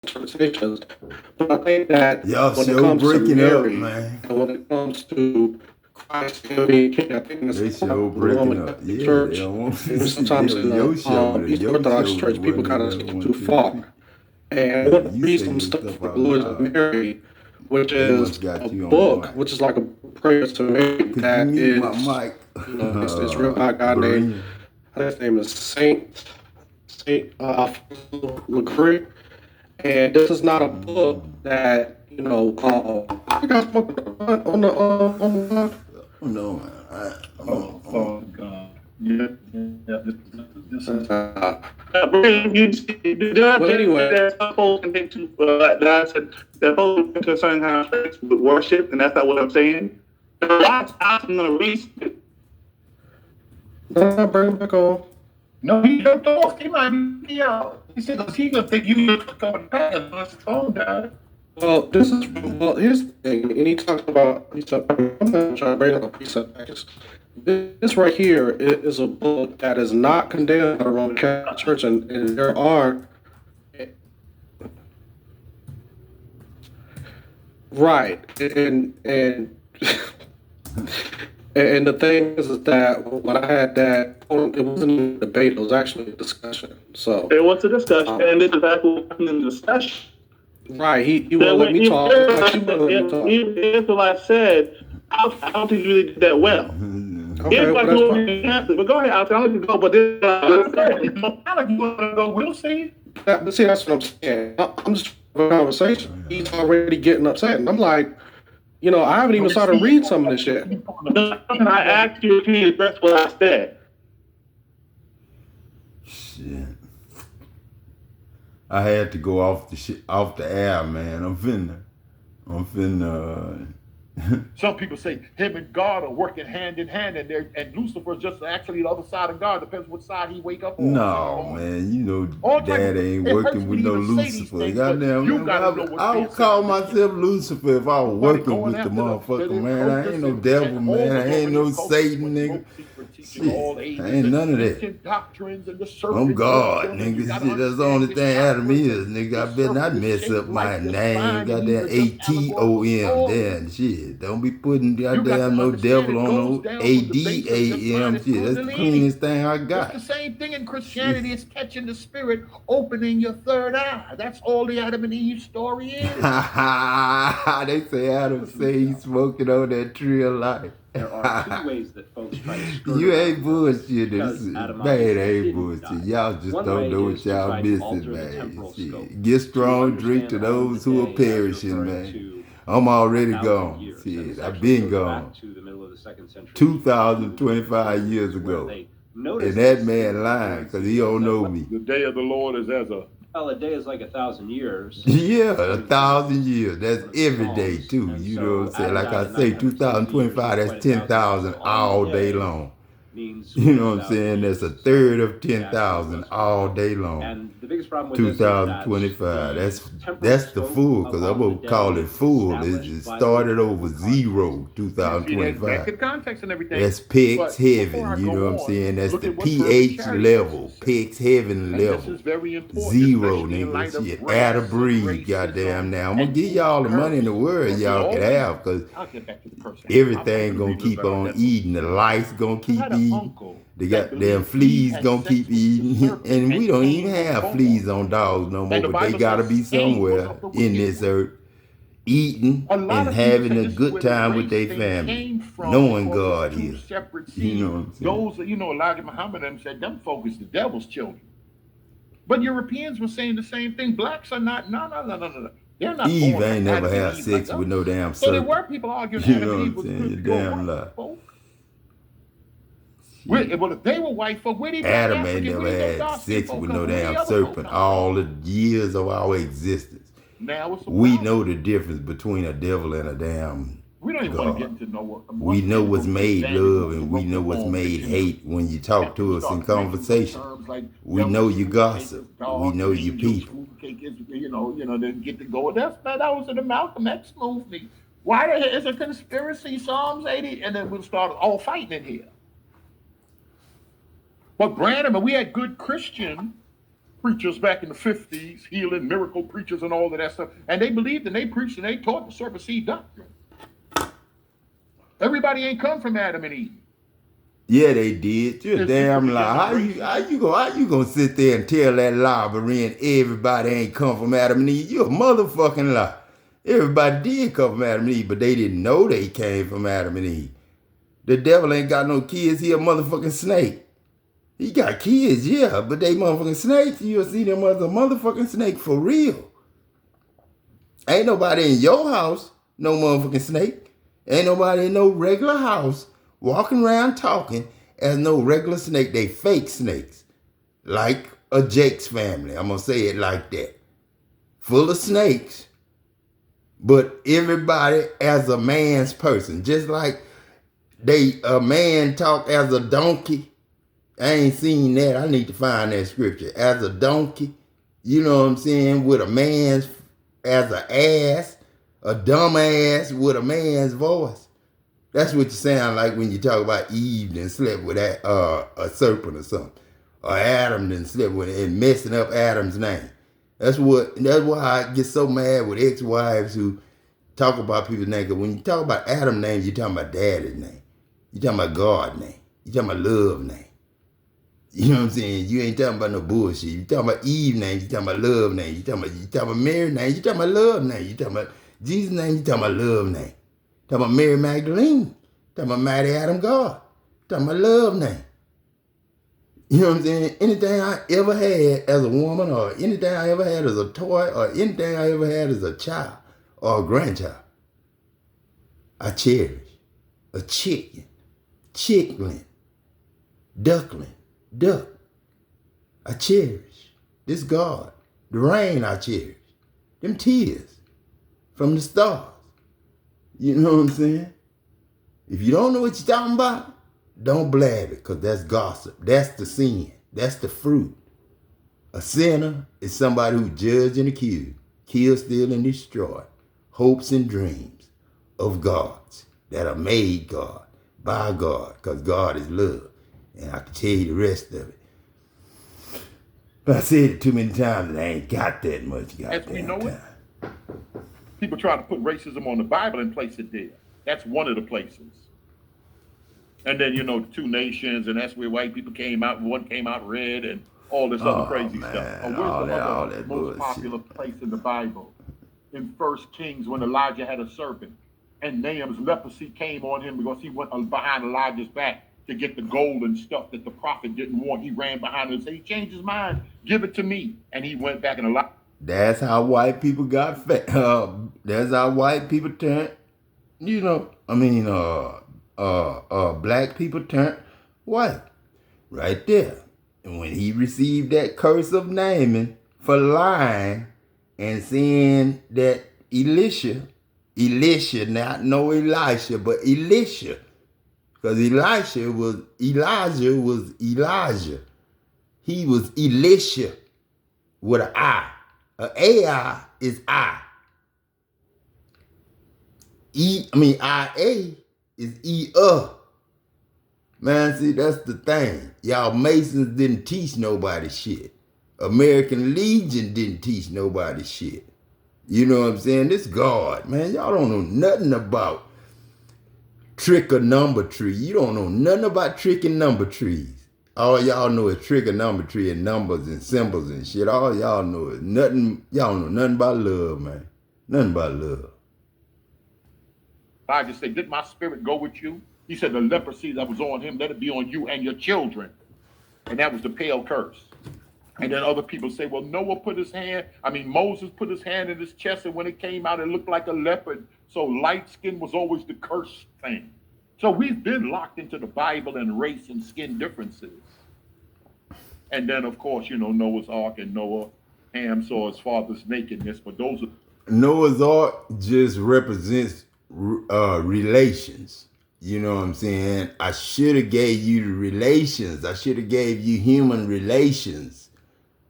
interpretations. But I think that Y'all when it so comes to breaking up, Mary man. and when it comes to Christ being king, I think it's They part show of the breaking Roman up. Catholic Yeah, they Church. don't want to And see sometimes in your the show. Eastern Your Orthodox show, the Church, people one they kind of never take it want too to see. far. And I Yeah, want to you read say some your stuff stuff from out Glories of loud. Mary, which They is must a got you on the book, mic. which is like a prayer to Mary Could you that mute my is, mic? it's written by a guy named, Beran. I think his name is Saint Alfonso Lacroix. And this is not a book that, I got smoking on the No, man. Oh God. Yeah. This is. Well, anyway. There's some folks can take to that I said that folks into a certain kind of place with worship, and that's not what I'm saying. I'm gonna read. No, bring it back on. No, he jumped off. He might be out. He said, "Cause he gonna think you going past unless his phone died." Here's the thing, and he talked about, I'm not trying to bring up precept package. This right here is a book that is not condemned by the Roman Catholic Church, and there are, right, and and the thing is that when I had that, it wasn't a debate, it was actually a discussion. So, It was a discussion, and this is exactly what happened in the discussion. right, he won't let me talk. Like, you won't let me talk. Israelite said, I don't think you really did that well. Okay, well, that's fine. But go ahead, I'll let you go. But this, like you want to go, we'll see. But see, that's what I'm saying. I'm just having a conversation. He's already getting upset, and I'm like, I haven't even started to read some of this yet. I asked you if you addressed what I said. Shit. I had to go off the air, man. I'm finna. Some people say him and God are working hand in hand, and Lucifer's just actually the other side of God. Depends what side he wake up on. No, man, All Dad ain't it working hurts with me no to say these Lucifer. things, Goddamn, you gotta know I would what's call being said. myself Lucifer if I was Nobody working going with the after motherfucker, man. I ain't no and devil, all man. I the ain't no religious cults Satan, with nigga. smoke teaching Shit, all I ages ain't and none of that. ancient doctrines and the I'm serpent God, wisdom, and you nigga. gotta Shit, that's the only understand thing this out of me chakras is, and nigga, I this better not circle is mess shaped up my like this name. spine, and these Goddamn are just allegorical ATOM. stories. Damn, shit. Don't be putting You got to goddamn no understand devil it on goes no down from the base of your spine. ADAM. It's Shit, that's the Kundalini. cleanest thing I It's the got. same thing in Shit. Christianity. It's catching the spirit, opening your third eye. That's all the Adam and Eve story is. They say Adam say he's smoking on that tree of life. There are two ways that folks try to skirt You around ain't bullshitting. because Man, etymology ain't didn't bullshit. die. Y'all just One don't way know is what to y'all try to missing, alter the man. temporal scope. Shit. Get strong, drink to understand those on who the are day as perishing, referring man. to I'm already 1,000 gone. years. Shit, And this I've actually been goes gone. back to the middle of the 2nd century. 2,025 years where ago. they And noticed that this man lying because he don't know me. The day of the Lord is as a... Well, a day is like 1,000 years. Yeah, 1,000 years. That's every day, too. And You so know what I'm saying? Adam Like died I in say, 960 years, 2025, that's quite 1,000 10,000 years. So all on day the day long. means You know what I'm 1,000 saying? That's a years. third of Yeah, 10,000 all day long. And the biggest problem with this is that 2025. the That's the temporal full, scope because I'm of gonna the call day it full. is It established by the started over liturgical zero, context. See, that's 2025. context and everything. That's Peck's But before I heaven. You go know what I'm on, saying? That's look the at what fervent pH charity level, verses say. Peck's heaven And this level. is very important, Zero, especially in light nigga. of Shit, race add a and breed, racism goddamn now. I'm gonna and give y'all the money in the curse. world Because y'all can always, have, because I'll get back to the person. everything gonna keep on eating. The lice gonna I keep had an eating. uncle The that goddamn believed he fleas had gonna sex keep with the eating. serpent And we don't Cain even was have born. fleas on dogs no more, And the but they Bible gotta says be Cain was somewhere of the in wicked this one. earth, eating A lot and of people having say a this is good where the time with race their thing family, came from, knowing because God it's two is. separate You seeds. know what I'm saying? Those, Elijah Muhammad them said them folk is the devil's children. But Europeans were saying the same thing. Blacks are not. No. They're not Eve born ain't like never Adam and had Eve sex like with us. no damn So there serpent. were people arguing You Adam know and what Eve I'm was saying? good, You're pure damn white lie. folk. Shit. Well, if they were white folk, where they black Adam ain't African? never Where those had dark skin sex folk with come no from? Where damn the other folk serpent come all from? the years of our existence. Now it's a We problem. know the difference between a devil and a damn We don't even want to get God. into know what. We know what's made love and we wrote the know what's home made dictionary. hate when you talk After we to us in start mentioning conversation. terms like We know you smooth cake gossip. is dark, We know you angel people. smooth cake is, they get to go. That was in the Malcolm X movie. Why the hell is a conspiracy? Psalms 80, and then we'll start all fighting in here. But Brandon, we had good Christian preachers back in the 50s, healing, miracle preachers and all of that stuff. And they believed and they preached and they taught the serpent seed doctrine. Everybody ain't come from Adam and Eve. Yeah, they did. You're a It's damn just lie. How you gonna sit there and tell that lie, Beran? Everybody ain't come from Adam and Eve. You a motherfucking lie. Everybody did come from Adam and Eve, but they didn't know they came from Adam and Eve. The devil ain't got no kids. He a motherfucking snake. He got kids, yeah, but they motherfucking snakes. You'll see them as a motherfucking snake for real. Ain't nobody in your house no motherfucking snake. Ain't nobody in no regular house walking around talking as no regular snake. They fake snakes. Like a Jake's family. I'm going to say it like that. Full of snakes. But everybody as a man's person. Just like a man talk as a donkey. I ain't seen that. I need to find that scripture. As a donkey. You know what I'm saying? With a man's, as an ass. A dumb ass with a man's voice. That's what you sound like when you talk about Eve and slept with a serpent or something. Or Adam and slept with it and messing up Adam's name. That's why I get so mad with ex-wives who talk about people's name. Because when you talk about Adam's name, you're talking about daddy's name. You're talking about God's name. You're talking about love name. You know what I'm saying? You ain't talking about no bullshit. You're talking about Eve name. You're talking about love name. You're talking about Mary name. You're talking about love name. You're talking about Jesus' name. You're talking about love name. Talking about Mary Magdalene. Talking about Mighty Adam God. Talking about love name. You know what I'm saying? Anything I ever had as a woman or anything I ever had as a toy or anything I ever had as a child or a grandchild, I cherish. A chicken, chickling, duckling, duck. I cherish. This God. The rain I cherish. Them tears from the stars. You know what I'm saying? If you don't know what you're talking about, don't blab it, because that's gossip. That's the sin. That's the fruit. A sinner is somebody who judged and accused, killed, steal, and destroy hopes and dreams of gods that are made God, by God, because God is love. And I can tell you the rest of it. But I said it too many times and I ain't got that much As we know goddamn it, time. people try to put racism on the Bible and place it there. That's one of the places. And then, the two nations, and that's where white people came out, one came out red, and all this other crazy stuff. Man, Where's the all other that most bullshit. popular place in the Bible? In 1 Kings, when Elijah had a serpent, and Naaman's leprosy came on him because he went behind Elijah's back to get the gold and stuff that the prophet didn't want. He ran behind him and said, he changed his mind, give it to me. And he went back and Elijah. That's how white people got fat. That's how white people turned, black people turned white. Right there. And when he received that curse of Naaman for lying and saying that Elisha, not no Elisha, but Elisha, because Elijah was Elijah. He was Elisha with an I. An AI is I. IA is E-uh. Man, see, that's the thing. Y'all Masons didn't teach nobody shit. American Legion didn't teach nobody shit. You know what I'm saying? This God, man, y'all don't know nothing about trick or number tree. You don't know nothing about trick and number trees. All y'all know is trick or number tree and numbers and symbols and shit. All y'all know is nothing. Y'all know nothing about love, man. Nothing about love. I just said, did my spirit go with you? He said, the leprosy that was on him, let it be on you and your children. And that was the pale curse. And then other people say, well, Moses put his hand in his chest, and when it came out, it looked like a leopard. So light skin was always the cursed thing. So we've been locked into the Bible and race and skin differences. And then, of course, Noah's Ark and Ham saw his father's nakedness, but those are... Noah's Ark just represents relations. You know what I'm saying? I should have gave you the relations. I should have gave you human relations.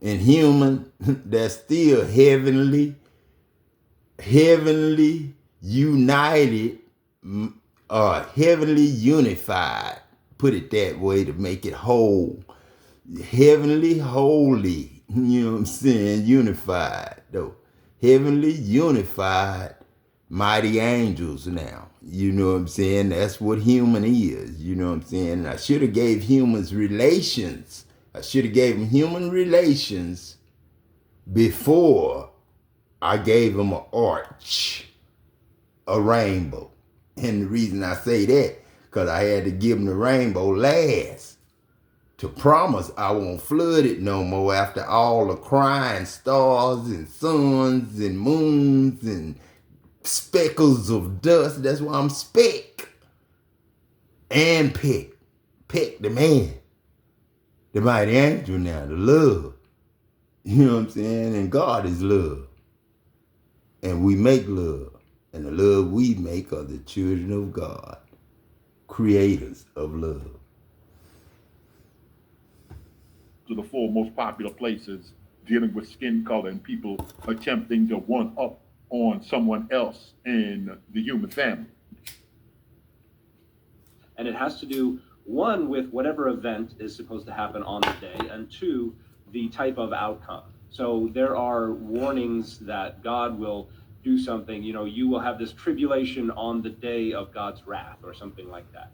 And human, that's still heavenly united, heavenly unified. Put it that way to make it whole. Heavenly holy you know what I'm saying, unified though. Heavenly unified mighty angels now. You know what I'm saying? That's what human is. You know what I'm saying? I should have gave humans relations. I should have gave them human relations before I gave them an arch, a rainbow. And the reason I say that, because I had to give them the rainbow last to promise I won't flood it no more after all the crying stars and suns and moons and speckles of dust. That's why I'm Speck and Peck. Peck the man, the mighty angel now, the love. You know what I'm saying? And God is love. And we make love. And the love we make are the children of God, creators of love. To the four most popular places dealing with skin color and people attempting to one up on someone else in the human family. And it has to do, one, with whatever event is supposed to happen on the day, and two, the type of outcome. So there are warnings that God will do something, you will have this tribulation on the day of God's wrath or something like that.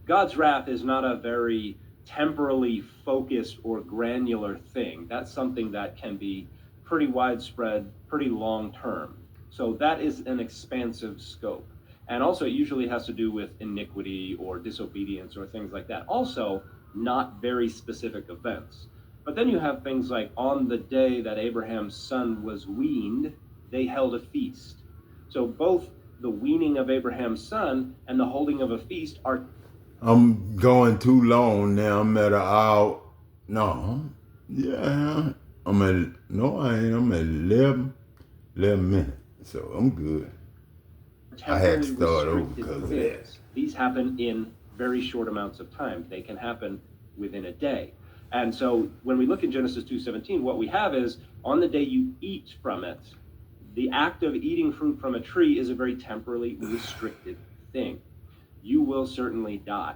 God's wrath is not a very temporally focused or granular thing. That's something that can be pretty widespread, pretty long term. So that is an expansive scope. And also it usually has to do with iniquity or disobedience or things like that. Also, not very specific events. But then you have things like on the day that Abraham's son was weaned, they held a feast. So both the weaning of Abraham's son and the holding of a feast are... I'm going too long now. I'm at an hour. No. Yeah. I'm at 11 minutes. So I'm good. I had to start over because of that. These happen in very short amounts of time. They can happen within a day. And so when we look at Genesis 2:17, what we have is on the day you eat from it, the act of eating fruit from a tree is a very temporally restricted thing. You will certainly die.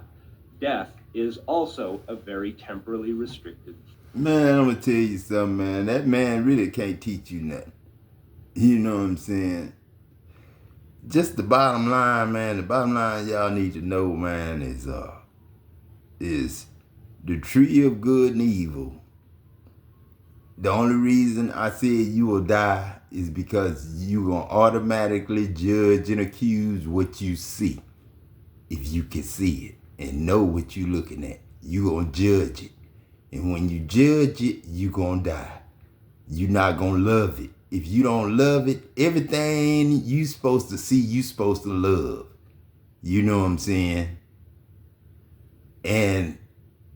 Death is also a very temporally restricted. Man, I'm going to tell you something, man. That man really can't teach you nothing. You know what I'm saying? Just the bottom line, man. The bottom line y'all need to know, man, is the tree of good and evil. The only reason I said you will die is because you going to automatically judge and accuse what you see. If you can see it and know what you're looking at, you going to judge it. And when you judge it, you going to die. You're not going to love it. If you don't love it, everything you supposed to see, you supposed to love. You know what I'm saying? And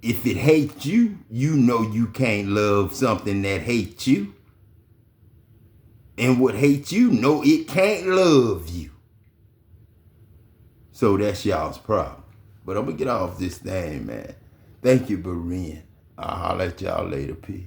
if it hates you, you know you can't love something that hates you. And what hates you, know it can't love you. So that's y'all's problem. But I'm going to get off this thing, man. Thank you, Beran. I'll holler at y'all later. Peace.